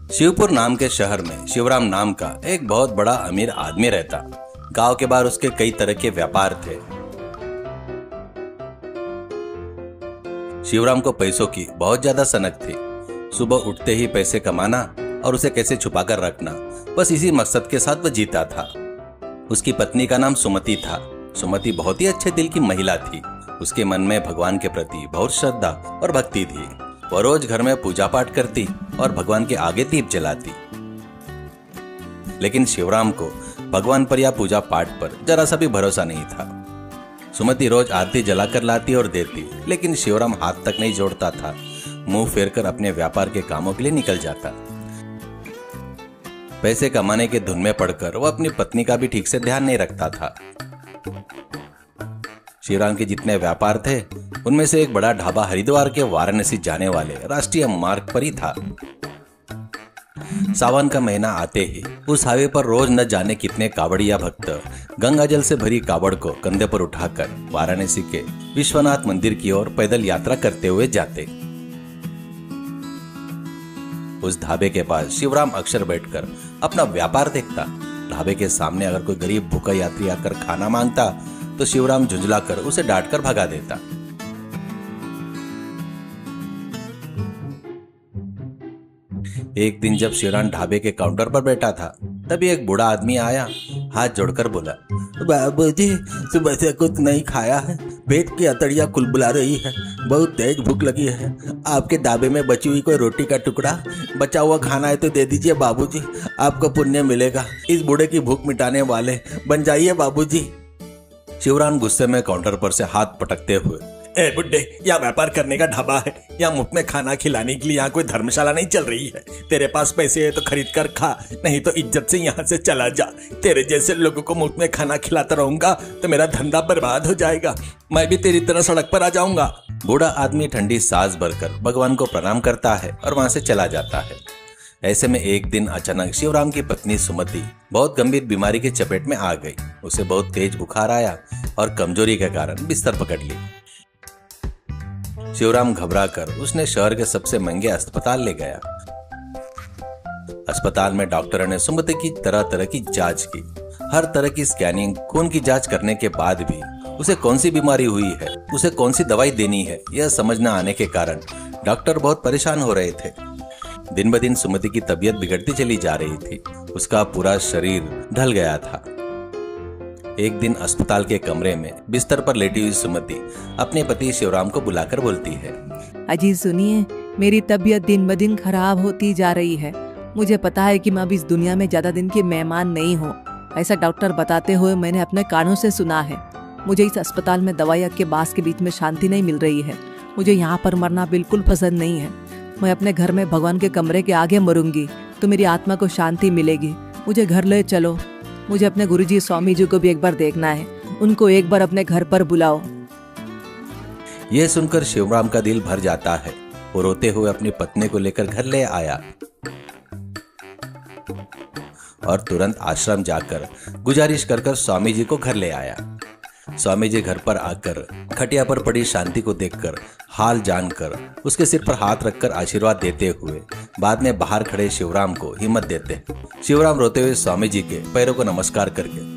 शिवपुर नाम के शहर में शिवराम नाम का एक बहुत बड़ा अमीर आदमी रहता। गांव के बाहर उसके कई तरह के व्यापार थे। शिवराम को पैसों की बहुत ज्यादा सनक थी। सुबह उठते ही पैसे कमाना और उसे कैसे छुपाकर रखना, बस इसी मकसद के साथ वह जीता था। उसकी पत्नी का नाम सुमति था। सुमति बहुत ही अच्छे दिल की महिला थी। उसके मन में भगवान के प्रति बहुत श्रद्धा और भक्ति थी। वह रोज घर में पूजा पाठ करती और भगवान के आगे दीप जलाती। लेकिन शिवराम को भगवान पर या पूजा पाठ पर जरा सा भी भरोसा नहीं था। सुमति रोज आरती जलाकर लाती और देती, लेकिन शिवराम हाथ तक नहीं जोड़ता था। मुंह फेरकर अपने व्यापार के कामों के लिए निकल जाता। पैसे कमाने के धुन में पड़कर वह अपनी पत्नी का भी ठीक से ध्यान नहीं रखता था। शिवराम के जितने व्यापार थे उनमें से एक बड़ा ढाबा हरिद्वार के वाराणसी जाने वाले राष्ट्रीय मार्ग पर ही था। सावन का महीना आते ही उस हाईवे पर रोज न जाने कितने कावड़िया भक्त गंगा जल से भरी कावड़ को कंधे पर उठाकर वाराणसी के विश्वनाथ मंदिर की ओर पैदल यात्रा करते हुए जाते। उस ढाबे के पास शिवराम अक्सर बैठकर अपना व्यापार देखता। ढाबे के सामने अगर कोई गरीब भूखा यात्री आकर खाना मांगता तो शिवराम झुंझलाकर उसे डांटकर भगा देता। एक दिन जब शिवराम ढाबे के काउंटर पर बैठा था, तभी एक बूढ़ा आदमी आया। हाथ जोड़कर बोला, बाबूजी, सुबह से कुछ नहीं खाया है, पेट की अतड़ियां कुलबुला रही है, बहुत तेज भूख लगी है। आपके ढाबे में बची हुई कोई रोटी का टुकड़ा, बचा हुआ खाना है तो दे दीजिए बाबूजी, आपको पुण्य मिलेगा। इस बूढ़े की भूख मिटाने वाले बन जाइए बाबूजी। शिवराम गुस्से में काउंटर पर से हाथ पटकते हुए, ए बुड्ढे, यहाँ व्यापार करने का ढाबा है, यहाँ मुफ्त में खाना खिलाने के लिए यहाँ कोई धर्मशाला नहीं चल रही है। तेरे पास पैसे है तो खरीद कर खा, नहीं तो इज्जत से यहाँ से चला जा। तेरे जैसे लोगों को मुफ्त में खाना खिलाता रहूंगा तो मेरा धंधा बर्बाद हो जाएगा, मैं भी तेरी तरह सड़क पर आ जाऊंगा। बूढ़ा आदमी ठंडी सांस भरकर भगवान को प्रणाम करता है और वहां से चला जाता है। ऐसे में एक दिन अचानक शिवराम की पत्नी सुमति बहुत गंभीर बीमारी की चपेट में आ गई। उसे बहुत तेज बुखार आया और कमजोरी के कारण बिस्तर पकड़ ली। शिवराम घबराकर उसने शहर के सबसे महंगे अस्पताल ले गया। अस्पताल में डॉक्टरों ने सुमति की तरह तरह की जांच की। हर तरह की स्कैनिंग, खून की जांच करने के बाद भी उसे कौन सी बीमारी हुई है, उसे कौन सी दवाई देनी है, यह समझ न आने के कारण डॉक्टर बहुत परेशान हो रहे थे। दिन ब दिन सुमति की तबीयत बिगड़ती चली जा रही थी। उसका पूरा शरीर ढल गया था। एक दिन अस्पताल के कमरे में बिस्तर पर लेटी हुई सुमति अपने पति शिवराम को बुलाकर बोलती है, अजी सुनिए, मेरी तबीयत दिन ब दिन खराब होती जा रही है। मुझे पता है कि मैं अब इस दुनिया में ज्यादा दिन की मेहमान नहीं हूँ, ऐसा डॉक्टर बताते हुए मैंने अपने कानों से सुना है। मुझे इस अस्पताल में दवाइयाँ के बांस के बीच में शांति नहीं मिल रही है। मुझे यहाँ पर मरना बिल्कुल पसंद नहीं है। मैं अपने घर में भगवान के कमरे के आगे मरूंगी तो मेरी आत्मा को शांति मिलेगी। मुझे घर ले चलो। मुझे अपने गुरुजी स्वामी जी को भी एक बार देखना है, उनको एक बार अपने घर पर बुलाओ। यह सुनकर शिवराम का दिल भर जाता है। वो रोते हुए अपनी पत्नी को लेकर घर ले आया और तुरंत आश्रम जाकर गुजारिश कर स्वामी जी को घर ले आया। स्वामी जी घर पर आकर खटिया पर पड़ी शांति को देखकर, हाल जानकर उसके सिर पर हाथ रखकर आशीर्वाद देते हुए बाद में बाहर खड़े शिवराम को हिम्मत देते। शिवराम रोते हुए स्वामी जी के पैरों को नमस्कार करके,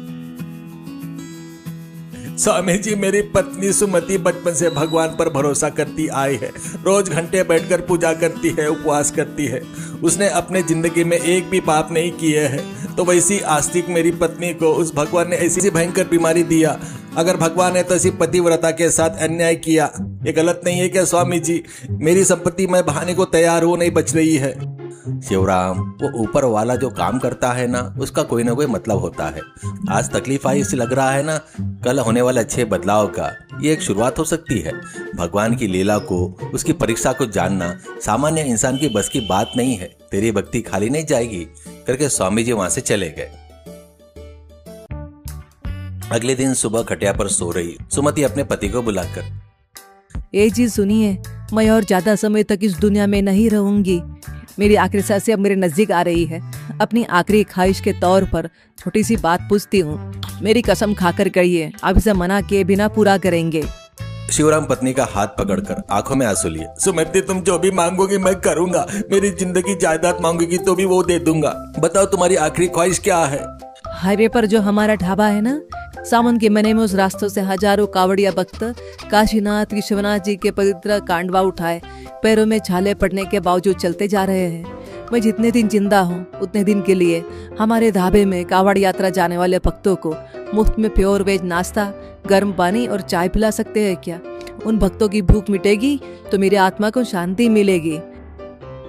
स्वामी जी, मेरी पत्नी सुमति बचपन से भगवान पर भरोसा करती आई है, रोज घंटे बैठकर पूजा करती है, उपवास करती है। उसने अपने जिंदगी में एक भी पाप नहीं किए हैं, तो वैसी आस्तिक मेरी पत्नी को उस भगवान ने ऐसी भयंकर बीमारी दिया। अगर भगवान ने तो ऐसी पतिव्रता के साथ अन्याय किया, ये गलत नहीं है क्या स्वामी जी? मेरी संपत्ति मैं बहाने को तैयार हो नहीं बच रही है। शिवराम, वो ऊपर वाला जो काम करता है ना, उसका कोई ना कोई मतलब होता है। आज तकलीफ आई इससे लग रहा है ना, कल होने वाले अच्छे बदलाव का ये एक शुरुआत हो सकती है। भगवान की लीला को, उसकी परीक्षा को जानना सामान्य इंसान की बस की बात नहीं है। तेरी भक्ति खाली नहीं जाएगी करके स्वामी जी वहां से चले गए। अगले दिन सुबह खटिया पर सो रही सुमति अपने पति को बुलाकर, ए जी सुनिए, मैं और ज्यादा समय तक इस दुनिया में नहीं रहूंगी। मेरी आखिरी सांसें अब मेरे नजदीक आ रही है। अपनी आखिरी ख्वाहिश के तौर पर छोटी सी बात पूछती हूँ, मेरी कसम खाकर कहिए, आप इसे मना किए बिना पूरा करेंगे। शिवराम पत्नी का हाथ पकड़कर आंखों में आंसू लिए। सुमति, तुम जो भी मांगोगी मैं करूंगा। मेरी जिंदगी जायदाद मांगोगी तो भी वो दे दूंगा। बताओ तुम्हारी आखिरी ख्वाहिश क्या है? हाईवे पर जो हमारा ढाबा है ना, सावन के महीने में उस रास्तों से हजारों कावड़िया भक्त काशीनाथ विश्वनाथ जी के पवित्र कांडवा उठाए पैरों में छाले पड़ने के बावजूद चलते जा रहे हैं। मैं जितने दिन जिंदा हूँ उतने दिन के लिए हमारे ढाबे में कावड़ यात्रा जाने वाले भक्तों को मुफ्त में प्योर वेज नाश्ता, गर्म पानी और चाय पिला सकते हैं क्या? उन भक्तों की भूख मिटेगी तो मेरी आत्मा को शांति मिलेगी।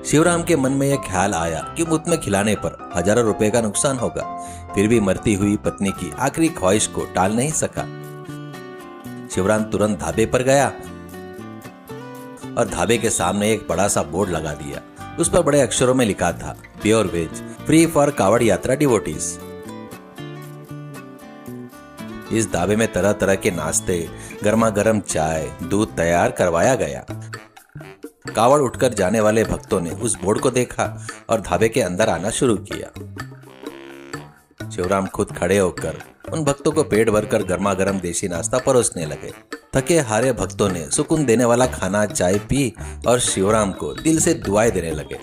शिवराम के मन में यह ख्याल आया कि मुफ्त में खिलाने पर हजारों रुपए का नुकसान होगा, फिर भी मरती हुई पत्नी की आखिरी ख्वाहिश को टाल नहीं सका। शिवराम तुरंत ढाबे पर गया और ढाबे के सामने एक बड़ा सा बोर्ड लगा दिया। उस पर बड़े अक्षरों में लिखा था, प्योर वेज, फ्री फॉर कावड़ यात्रा डिवोटीज। इस ढाबे में तरह तरह के नाश्ते, गर्मा गर्म चाय, दूध तैयार करवाया गया। कावड़ उठकर जाने वाले भक्तों ने उस बोर्ड को देखा और ढाबे के अंदर आना शुरू किया। शिवराम खुद खड़े होकर उन भक्तों को पेट भरकर गर्मा गर्म देसी नाश्ता परोसने लगे। थके हारे भक्तों ने सुकून देने वाला खाना चाय पी और शिवराम को दिल से दुआएं देने लगे।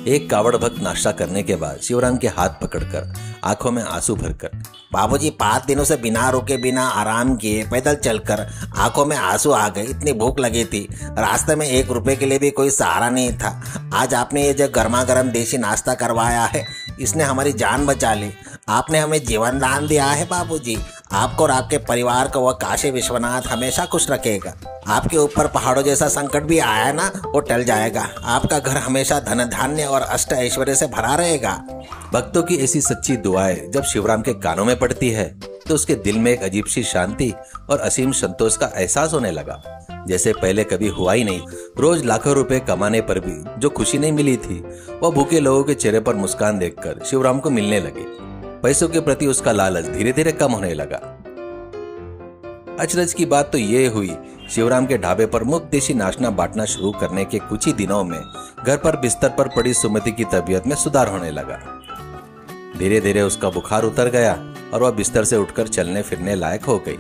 एक कावड़ भक्त नाश्ता करने के बाद शिवराम के हाथ पकड़कर आंखों में आंसू भरकर, बाबूजी 5 दिनों से बिना रुके बिना आराम किए पैदल चलकर आंखों में आंसू आ गए। इतनी भूख लगी थी, रास्ते में 1 रुपए के लिए भी कोई सहारा नहीं था। आज आपने ये जो गर्मा गर्म देसी नाश्ता करवाया है, इसने हमारी जान बचा ली। आपने हमें जीवन दान दिया है बाबूजी। आपको और आपके परिवार को वह काशी विश्वनाथ हमेशा खुश रखेगा। आपके ऊपर पहाड़ों जैसा संकट भी आया ना, वो टल जाएगा। आपका घर हमेशा धन धान्य और अष्ट ऐश्वर्य से भरा रहेगा। भक्तों की ऐसी सच्ची दुआएं जब शिवराम के कानों में पड़ती है तो उसके दिल में एक अजीब सी शांति और असीम संतोष का एहसास होने लगा, जैसे पहले कभी हुआ ही नहीं। रोज लाखों रुपए कमाने पर भी जो खुशी नहीं मिली थी, वह भूखे लोगों के चेहरे पर मुस्कान देखकर शिवराम को मिलने लगी। पैसों के प्रति उसका लालच धीरे धीरे कम होने लगा। अचरज की बात तो ये हुई, शिवराम के ढाबे पर मुफ्त देसी नाश्ता बांटना शुरू करने के कुछ ही दिनों में घर पर बिस्तर पर पड़ी सुमति की तबीयत में सुधार होने लगा। धीरे धीरे उसका बुखार उतर गया और वह बिस्तर से उठकर चलने फिरने लायक हो गई।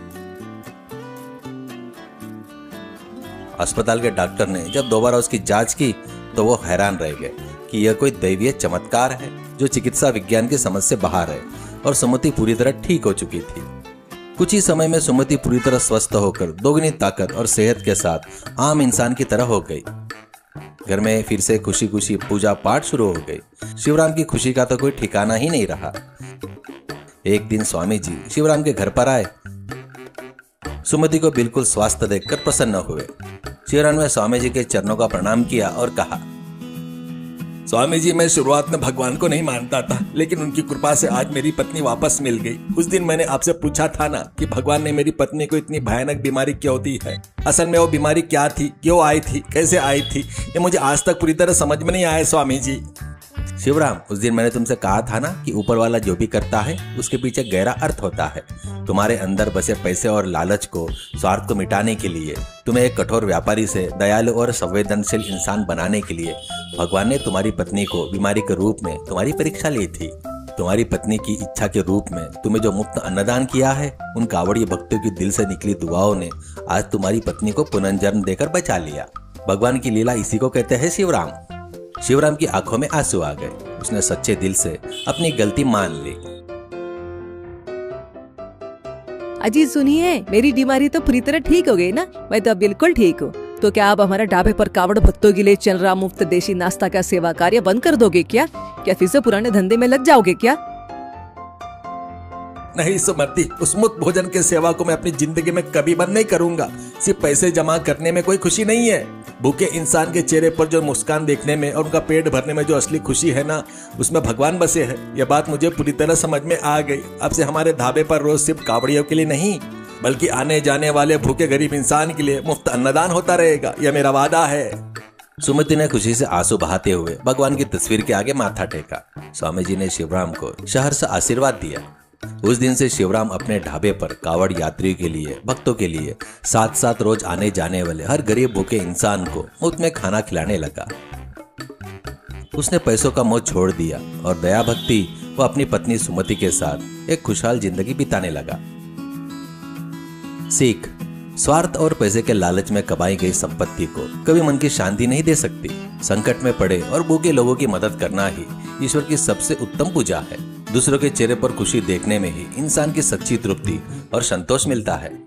अस्पताल के डॉक्टर ने जब दोबारा उसकी जांच की तो वो हैरान रह गए कि यह कोई दैवीय चमत्कार है जो चिकित्सा विज्ञान की समझ से बाहर है, और सुमति पूरी तरह ठीक हो चुकी थी। कुछ ही समय में सुमति पूरी तरह स्वस्थ होकर दोगुनी ताकत और सेहत के साथ आम इंसान की तरह हो गई। घर में फिर से खुशी खुशी पूजा पाठ शुरू हो गई। शिवराम की खुशी का तो कोई ठिकाना ही नहीं रहा। एक दिन स्वामी जी शिवराम के घर पर आए। सुमति को बिल्कुल स्वस्थ देखकर प्रसन्न हुए। शिवराम ने स्वामी जी के चरणों का प्रणाम किया और कहा, स्वामी जी, मैं शुरुआत में भगवान को नहीं मानता था, लेकिन उनकी कृपा से आज मेरी पत्नी वापस मिल गई। उस दिन मैंने आपसे पूछा था ना कि भगवान ने मेरी पत्नी को इतनी भयानक बीमारी क्यों दी है। असल में वो बीमारी क्या थी, क्यों आई थी, कैसे आई थी, ये मुझे आज तक पूरी तरह समझ में नहीं आया स्वामी जी। शिवराम, उस दिन मैंने तुमसे कहा था ना कि ऊपर वाला जो भी करता है उसके पीछे गहरा अर्थ होता है। तुम्हारे अंदर बसे पैसे और लालच को, स्वार्थ को मिटाने के लिए, तुम्हें एक कठोर व्यापारी से दयालु और संवेदनशील इंसान बनाने के लिए भगवान ने तुम्हारी पत्नी को बीमारी के रूप में तुम्हारी परीक्षा ली थी। तुम्हारी पत्नी की इच्छा के रूप में तुम्हें जो मुफ्त अन्नदान किया है, उन कावड़िए भक्तों की दिल से निकली दुआओं ने आज तुम्हारी पत्नी को पुनर्जन्म देकर बचा लिया। भगवान की लीला इसी को कहते हैं शिवराम। शिवराम की आंखों में आंसू आ गए। उसने सच्चे दिल से अपनी गलती मान ली। अजी सुनिए, मेरी बीमारी तो पूरी तरह ठीक हो गई ना, मैं तो अब बिल्कुल ठीक हूँ। तो क्या आप हमारे ढाबे पर कावड़ भक्तों के लिए चल रहा मुफ्त देशी नाश्ता का सेवा कार्य बंद कर दोगे क्या? क्या फिर से पुराने धंधे में लग जाओगे क्या? नहीं सुमति, उस मुफ्त भोजन के सेवा को मैं अपनी जिंदगी में कभी बंद नहीं करूंगा। सिर्फ पैसे जमा करने में कोई खुशी नहीं है। भूखे इंसान के चेहरे पर जो मुस्कान देखने में और उनका पेट भरने में जो असली खुशी है ना, उसमें भगवान बसे है। यह बात मुझे पूरी तरह समझ में आ गई। अब से हमारे ढाबे पर रोज सिर्फ कावड़ियों के लिए नहीं, बल्कि आने जाने वाले भूखे गरीब इंसान के लिए मुफ्त अन्नदान होता रहेगा। यह मेरा वादा है। सुमति ने खुशी से आंसू बहाते हुए भगवान की तस्वीर के आगे माथा टेका। स्वामी जी ने शिवराम को सहर्ष आशीर्वाद दिया। उस दिन से शिवराम अपने ढाबे पर कावड़ यात्रियों के लिए, भक्तों के लिए, साथ साथ रोज आने जाने वाले हर गरीब भूखे इंसान को मुफ्त में खाना खिलाने लगा। उसने पैसों का मोह छोड़ दिया और दया भक्ति वो अपनी पत्नी सुमति के साथ एक खुशहाल जिंदगी बिताने लगा। सीख, स्वार्थ और पैसे के लालच में कमाई गई संपत्ति को कभी मन की शांति नहीं दे सकती। संकट में पड़े और भूखे लोगों की मदद करना ही ईश्वर की सबसे उत्तम पूजा है। दूसरों के चेहरे पर खुशी देखने में ही इंसान की सच्ची तृप्ति और संतोष मिलता है।